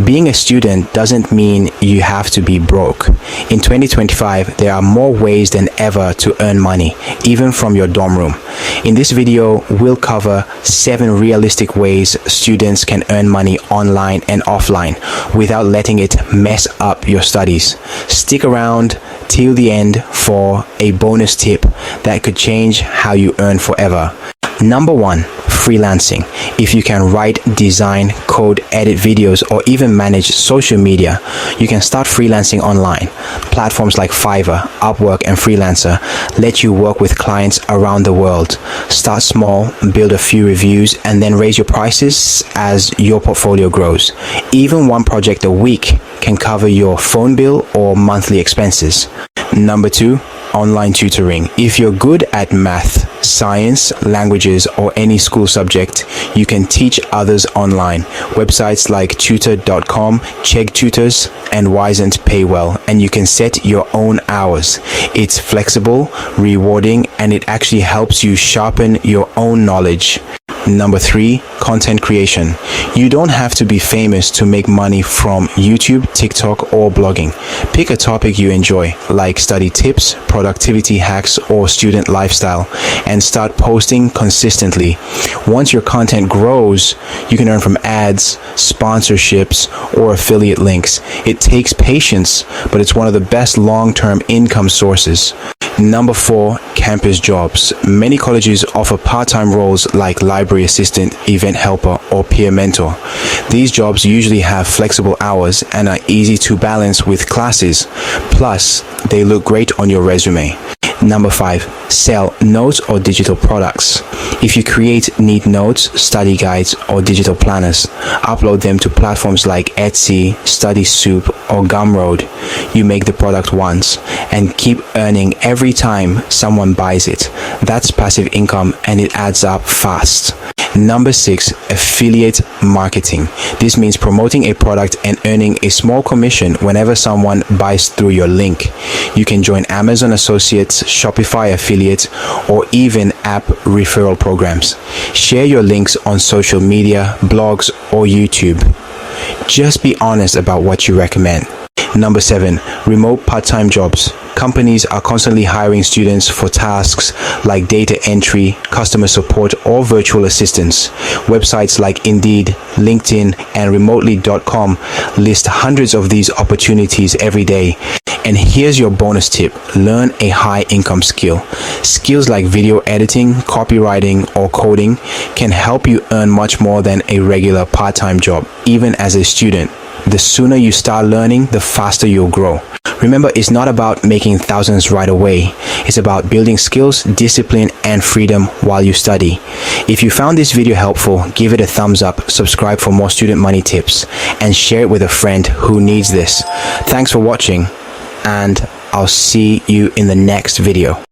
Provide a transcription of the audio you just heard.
Being a student doesn't mean you have to be broke. In 2025, there are more ways than ever to earn money, even from your dorm room. In this video, we'll cover 7 realistic ways students can earn money online and offline without letting it mess up your studies. Stick around till the end for a bonus tip that could change how you earn forever. Number 1, freelancing. If you can write, design, code, edit videos, or even manage social media, you can start freelancing online. Platforms like Fiverr, Upwork, and Freelancer let you work with clients around the world. Start small, build a few reviews, and then raise your prices as your portfolio grows. Even one project a week can cover your phone bill or monthly expenses. Number 2, online tutoring. If you're good at math, science, languages, or any school subject, you can teach others online. Websites like tutor.com, Check Tutors, and Wisent pay well, and you can set your own hours. It's flexible, rewarding, and it actually helps you sharpen your own knowledge. Number 3, content creation. You don't have to be famous to make money from YouTube, TikTok, or blogging. Pick a topic you enjoy, like study tips, productivity hacks, or student lifestyle, and start posting consistently. Once your content grows, you can earn from ads, sponsorships, or affiliate links. It takes patience, but it's one of the best long-term income sources. Number 4, campus jobs. Many colleges offer part-time roles like library assistant, event helper, or peer mentor. These jobs usually have flexible hours and are easy to balance with classes. Plus, they look great on your resume. Number 5, sell notes or digital products. If you create neat notes, study guides, or digital planners, upload them to platforms like Etsy, Study Soup, or Gumroad. You make the product once and keep earning every time someone buys it. That's passive income, and it adds up fast. Number 6, affiliate marketing. This means promoting a product and earning a small commission whenever someone buys through your link. You can join Amazon Associates, Shopify affiliates, or even app referral programs. Share your links on social media, blogs, or YouTube. Just be honest about what you recommend. Number 7, remote part-time jobs. Companies are constantly hiring students for tasks like data entry, customer support, or virtual assistants. Websites like Indeed, LinkedIn, and remotely.com list hundreds of these opportunities every day. And here's your bonus tip: learn a high-income skill. Skills like video editing, copywriting, or coding can help you earn much more than a regular part-time job, even as a student. The sooner you start learning, the faster you'll grow. Remember, it's not about making thousands right away. It's about building skills, discipline, and freedom while you study. If you found this video helpful, give it a thumbs up, subscribe for more student money tips, and share it with a friend who needs this. Thanks for watching, and I'll see you in the next video.